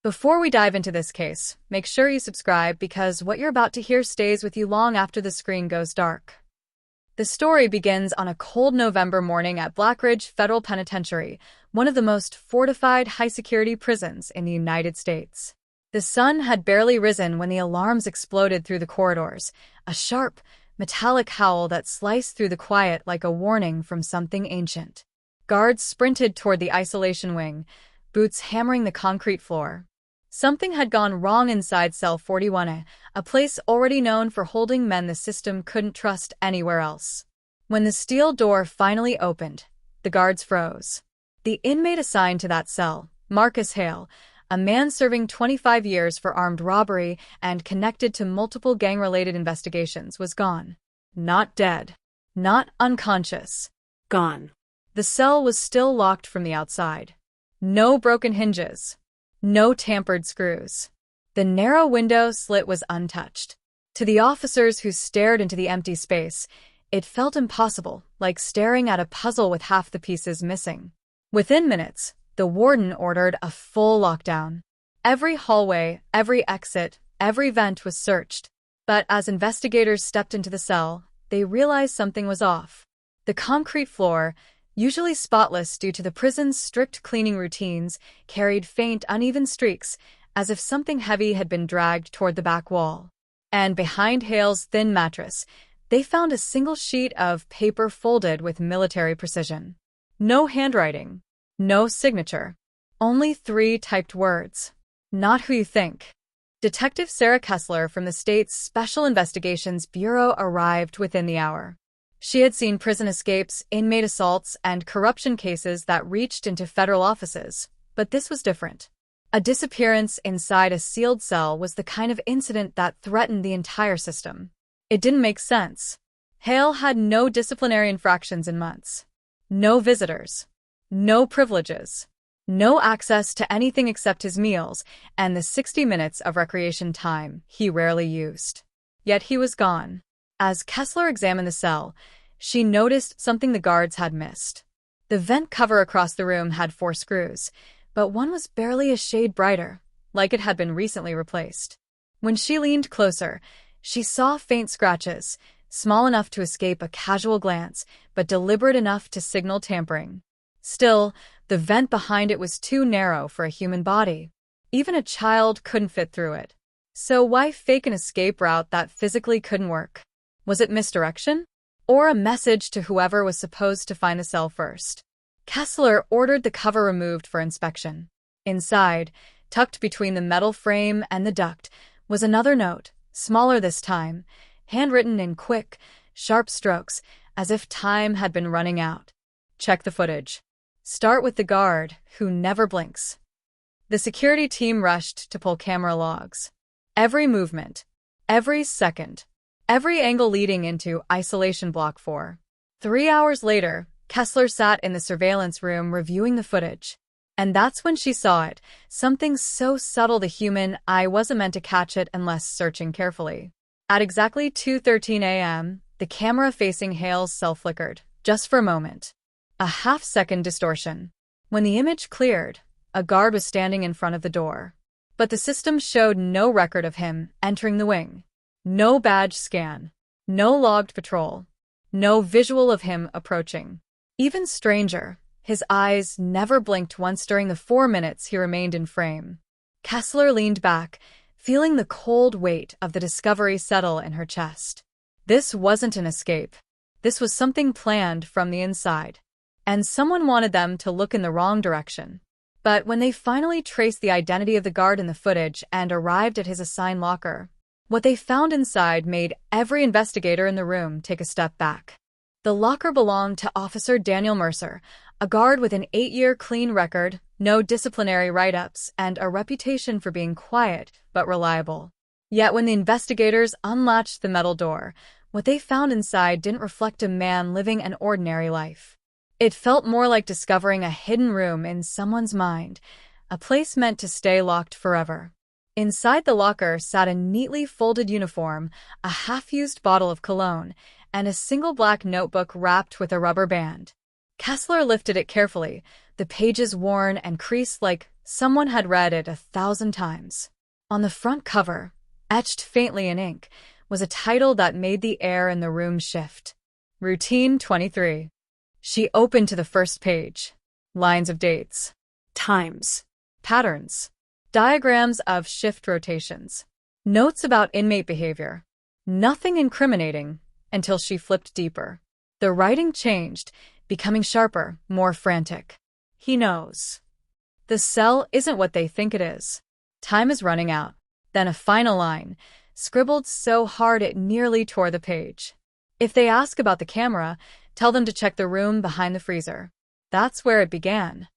Before we dive into this case, make sure you subscribe because what you're about to hear stays with you long after the screen goes dark. The story begins on a cold November morning at Black Ridge Federal Penitentiary, one of the most fortified high-security prisons in the United States. The sun had barely risen when the alarms exploded through the corridors, a sharp, metallic howl that sliced through the quiet like a warning from something ancient. Guards sprinted toward the isolation wing, boots hammering the concrete floor. Something had gone wrong inside Cell 41A, a place already known for holding men the system couldn't trust anywhere else. When the steel door finally opened, the guards froze. The inmate assigned to that cell, Marcus Hale, a man serving 25 years for armed robbery and connected to multiple gang-related investigations, was gone. Not dead. Not unconscious. Gone. The cell was still locked from the outside. No broken hinges. No tampered screws. The narrow window slit was untouched. To the officers who stared into the empty space, it felt impossible, like staring at a puzzle with half the pieces missing. Within minutes, the warden ordered a full lockdown. Every hallway, every exit, every vent was searched. But as investigators stepped into the cell, they realized something was off. The concrete floor, usually spotless due to the prison's strict cleaning routines, carried faint, uneven streaks, as if something heavy had been dragged toward the back wall. And behind Hale's thin mattress, they found a single sheet of paper folded with military precision. No handwriting. No signature. Only 3 typed words. Not who you think. Detective Sarah Kessler from the state's Special Investigations Bureau arrived within the hour. She had seen prison escapes, inmate assaults, and corruption cases that reached into federal offices, but this was different. A disappearance inside a sealed cell was the kind of incident that threatened the entire system. It didn't make sense. Hale had no disciplinary infractions in months. No visitors. No privileges. No access to anything except his meals and the 60 minutes of recreation time he rarely used. Yet he was gone. As Kessler examined the cell, she noticed something the guards had missed. The vent cover across the room had 4 screws, but one was barely a shade brighter, like it had been recently replaced. When she leaned closer, she saw faint scratches, small enough to escape a casual glance, but deliberate enough to signal tampering. Still, the vent behind it was too narrow for a human body. Even a child couldn't fit through it. So why fake an escape route that physically couldn't work? Was it misdirection? Or a message to whoever was supposed to find the cell first? Kessler ordered the cover removed for inspection. Inside, tucked between the metal frame and the duct, was another note, smaller this time, handwritten in quick, sharp strokes, as if time had been running out. Check the footage. Start with the guard, who never blinks. The security team rushed to pull camera logs. Every movement, every second, every angle leading into Isolation Block 4. 3 hours later, Kessler sat in the surveillance room reviewing the footage. And that's when she saw it, something so subtle the human eye wasn't meant to catch it unless searching carefully. At exactly 2:13 a.m., the camera facing Hale's cell flickered, just for a moment. A half-second distortion. When the image cleared, a guard was standing in front of the door. But the system showed no record of him entering the wing. No badge scan. No logged patrol. No visual of him approaching. Even stranger, his eyes never blinked once during the 4 minutes he remained in frame. Kessler leaned back, feeling the cold weight of the discovery settle in her chest. This wasn't an escape. This was something planned from the inside. And someone wanted them to look in the wrong direction. But when they finally traced the identity of the guard in the footage and arrived at his assigned locker, what they found inside made every investigator in the room take a step back. The locker belonged to Officer Daniel Mercer, a guard with an 8-year clean record, no disciplinary write-ups, and a reputation for being quiet but reliable. Yet when the investigators unlatched the metal door, what they found inside didn't reflect a man living an ordinary life. It felt more like discovering a hidden room in someone's mind, a place meant to stay locked forever. Inside the locker sat a neatly folded uniform, a half-used bottle of cologne, and a single black notebook wrapped with a rubber band. Kessler lifted it carefully, the pages worn and creased like Someone had read it 1,000 times. On the front cover, etched faintly in ink, was a title that made the air in the room shift. Routine 23. She opened to the first page. Lines of dates. Times. Patterns. Diagrams of shift rotations. Notes about inmate behavior. Nothing incriminating until she flipped deeper. The writing changed, becoming sharper, more frantic. He knows. The cell isn't what they think it is. Time is running out. Then a final line, scribbled so hard it nearly tore the page. If they ask about the camera, tell them to check the room behind the freezer. That's where it began.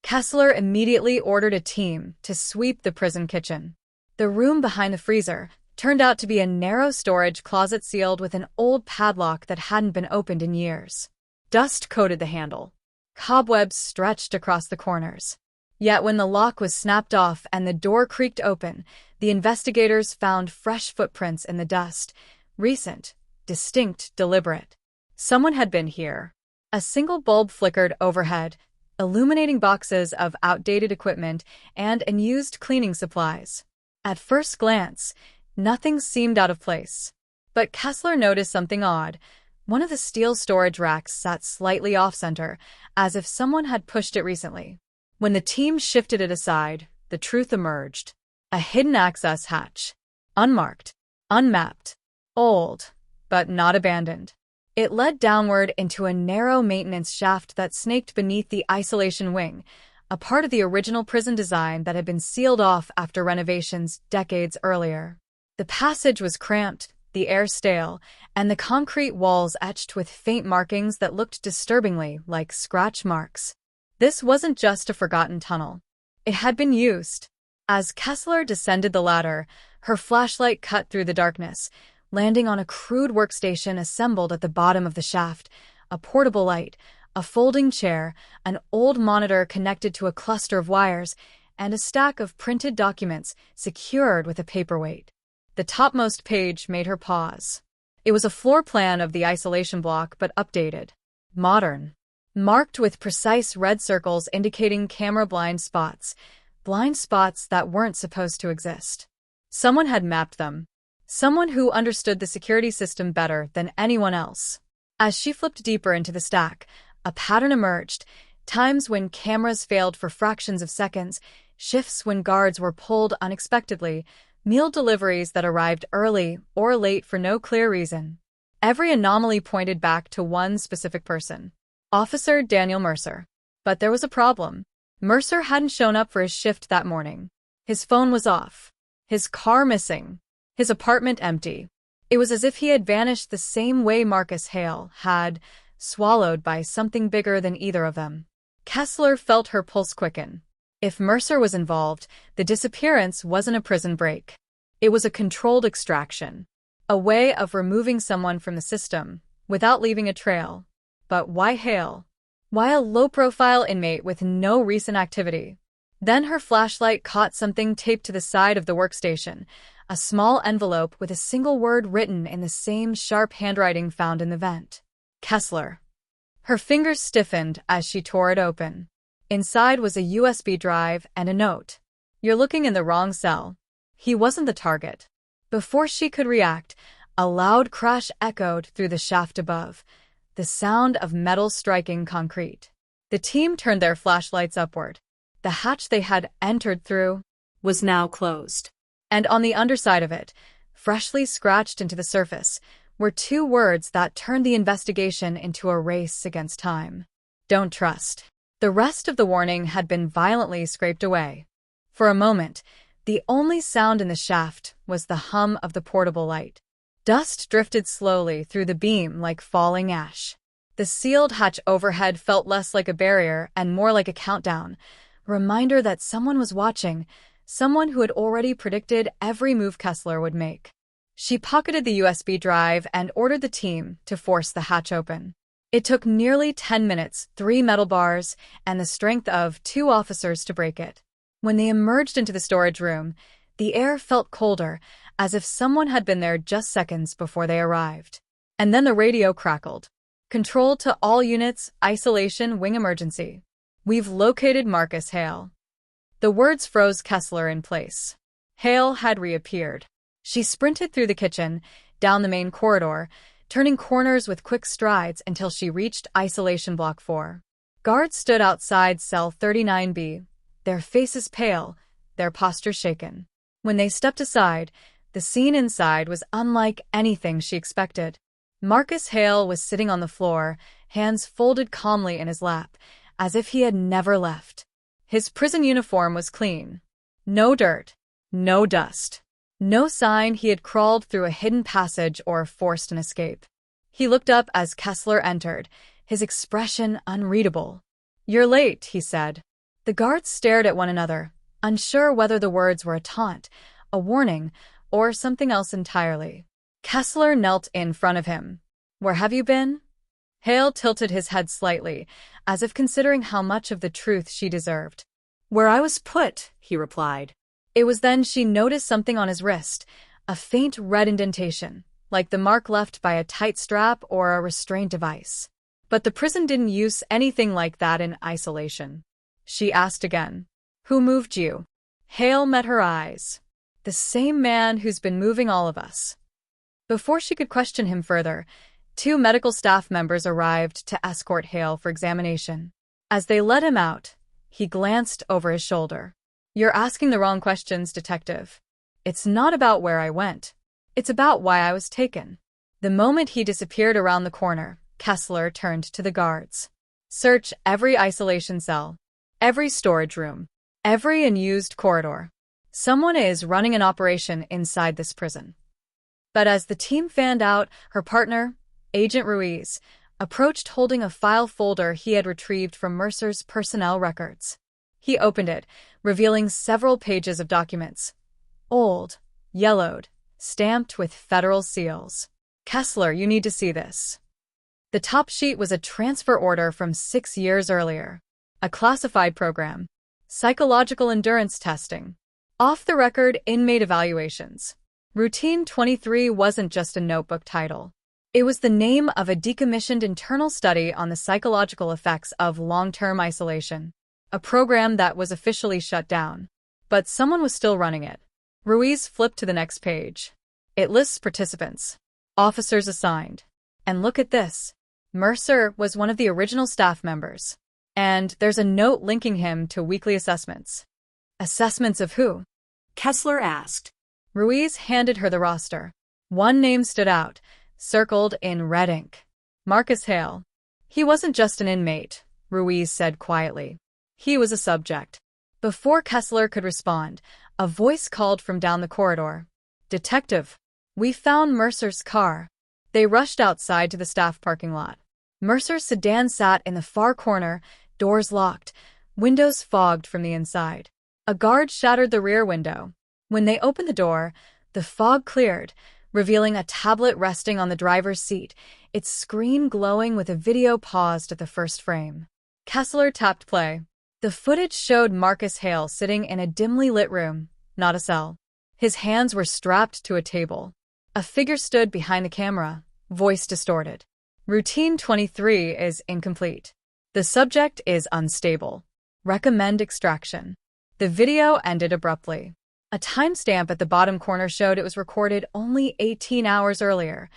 Kessler immediately ordered a team to sweep the prison kitchen. The room behind the freezer turned out to be a narrow storage closet sealed with an old padlock that hadn't been opened in years. Dust coated the handle. Cobwebs stretched across the corners. Yet when the lock was snapped off and the door creaked open, the investigators found fresh footprints in the dust. Recent, distinct, deliberate. Someone had been here. A single bulb flickered overhead, illuminating boxes of outdated equipment and unused cleaning supplies. At first glance, nothing seemed out of place. But Kessler noticed something odd. One of the steel storage racks sat slightly off-center, as if someone had pushed it recently. When the team shifted it aside, the truth emerged. A hidden access hatch. Unmarked. Unmapped. Old, but not abandoned. It led downward into a narrow maintenance shaft that snaked beneath the isolation wing, a part of the original prison design that had been sealed off after renovations decades earlier. The passage was cramped, the air stale, and the concrete walls etched with faint markings that looked disturbingly like scratch marks. This wasn't just a forgotten tunnel. It had been used. As Kessler descended the ladder, her flashlight cut through the darkness, landing on a crude workstation assembled at the bottom of the shaft, a portable light, a folding chair, an old monitor connected to a cluster of wires, and a stack of printed documents secured with a paperweight. The topmost page made her pause. It was a floor plan of the isolation block, but updated. Modern. Marked with precise red circles indicating camera blind spots that weren't supposed to exist. Someone had mapped them. Someone who understood the security system better than anyone else. As she flipped deeper into the stack, a pattern emerged. Times when cameras failed for fractions of seconds, shifts when guards were pulled unexpectedly, meal deliveries that arrived early or late for no clear reason. Every anomaly pointed back to one specific person. Officer Daniel Mercer. But there was a problem. Mercer hadn't shown up for his shift that morning. His phone was off. His car missing. His apartment empty. It was as if he had vanished the same way Marcus Hale had, swallowed by something bigger than either of them. Kessler felt her pulse quicken. If Mercer was involved, the disappearance wasn't a prison break. It was a controlled extraction. A way of removing someone from the system, without leaving a trail. But why Hale? Why a low-profile inmate with no recent activity? Then her flashlight caught something taped to the side of the workstation, a small envelope with a single word written in the same sharp handwriting found in the vent. Kessler. Her fingers stiffened as she tore it open. Inside was a USB drive and a note. "You're looking in the wrong cell." He wasn't the target. Before she could react, a loud crash echoed through the shaft above, the sound of metal striking concrete. The team turned their flashlights upward. The hatch they had entered through was now closed. And on the underside of it, freshly scratched into the surface, were two words that turned the investigation into a race against time. Don't trust. The rest of the warning had been violently scraped away. For a moment, the only sound in the shaft was the hum of the portable light. Dust drifted slowly through the beam like falling ash. The sealed hatch overhead felt less like a barrier and more like a countdown, a reminder that someone was watching, someone who had already predicted every move Kessler would make. She pocketed the USB drive and ordered the team to force the hatch open. It took nearly 10 minutes, 3 metal bars, and the strength of 2 officers to break it. When they emerged into the storage room, the air felt colder, as if someone had been there just seconds before they arrived. And then the radio crackled. "Control to all units, isolation wing emergency. We've located Marcus Hale." The words froze Kessler in place. Hale had reappeared. She sprinted through the kitchen, down the main corridor, turning corners with quick strides until she reached Isolation Block 4. Guards stood outside cell 39B, their faces pale, their postures shaken. When they stepped aside, the scene inside was unlike anything she expected. Marcus Hale was sitting on the floor, hands folded calmly in his lap, as if he had never left. His prison uniform was clean. No dirt, no dust, no sign he had crawled through a hidden passage or forced an escape. He looked up as Kessler entered, his expression unreadable. "You're late," he said. The guards stared at one another, unsure whether the words were a taunt, a warning, or something else entirely. Kessler knelt in front of him. "Where have you been?" Hale tilted his head slightly, as if considering how much of the truth she deserved. "Where I was put," he replied. It was then she noticed something on his wrist, a faint red indentation, like the mark left by a tight strap or a restraint device. But the prison didn't use anything like that in isolation. She asked again, "Who moved you?" Hale met her eyes. "The same man who's been moving all of us." Before she could question him further, 2 medical staff members arrived to escort Hale for examination. As they led him out, he glanced over his shoulder. "You're asking the wrong questions, Detective. It's not about where I went. It's about why I was taken." The moment he disappeared around the corner, Kessler turned to the guards. "Search every isolation cell, every storage room, every unused corridor. Someone is running an operation inside this prison." But as the team fanned out, her partner, Agent Ruiz, approached holding a file folder he had retrieved from Mercer's personnel records. He opened it, revealing several pages of documents. Old, yellowed, stamped with federal seals. "Kessler, you need to see this." The top sheet was a transfer order from 6 years earlier. A classified program. Psychological endurance testing. Off-the-record inmate evaluations. Routine 23 wasn't just a notebook title. It was the name of a decommissioned internal study on the psychological effects of long-term isolation. A program that was officially shut down. But someone was still running it. Ruiz flipped to the next page. It lists participants. Officers assigned. And look at this. Mercer was one of the original staff members. And there's a note linking him to weekly assessments. Assessments of who? Kessler asked. Ruiz handed her the roster. One name stood out, circled in red ink. Marcus Hale. He wasn't just an inmate, Ruiz said quietly. He was a subject. Before Kessler could respond, a voice called from down the corridor. "Detective, we found Mercer's car." They rushed outside to the staff parking lot. Mercer's sedan sat in the far corner, doors locked, windows fogged from the inside. A guard shattered the rear window. When they opened the door, the fog cleared, revealing a tablet resting on the driver's seat, its screen glowing with a video paused at the first frame. Kessler tapped play. The footage showed Marcus Hale sitting in a dimly lit room, not a cell. His hands were strapped to a table. A figure stood behind the camera, voice distorted. Routine 23 is incomplete. The subject is unstable. Recommend extraction. The video ended abruptly. A timestamp at the bottom corner showed it was recorded only 18 hours earlier,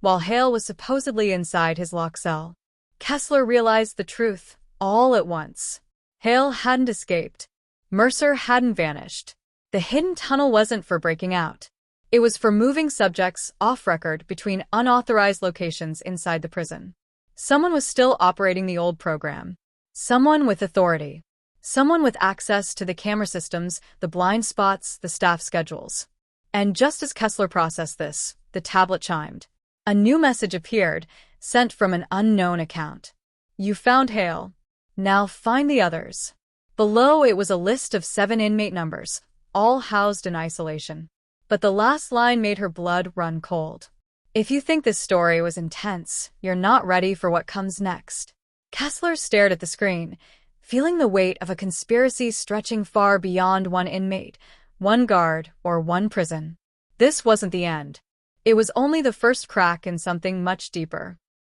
while Hale was supposedly inside his locked cell. Kessler realized the truth, all at once. Hale hadn't escaped. Mercer hadn't vanished. The hidden tunnel wasn't for breaking out. It was for moving subjects off-record between unauthorized locations inside the prison. Someone was still operating the old program. Someone with authority. Someone with access to the camera systems, the blind spots, the staff schedules. And just as Kessler processed this, the tablet chimed. A new message appeared, sent from an unknown account. "You found Hale. Now find the others." Below it was a list of 7 inmate numbers, all housed in isolation. But the last line made her blood run cold. If you think this story was intense, you're not ready for what comes next. Kessler stared at the screen, feeling the weight of a conspiracy stretching far beyond one inmate, one guard, or one prison. This wasn't the end. It was only the first crack in something much deeper.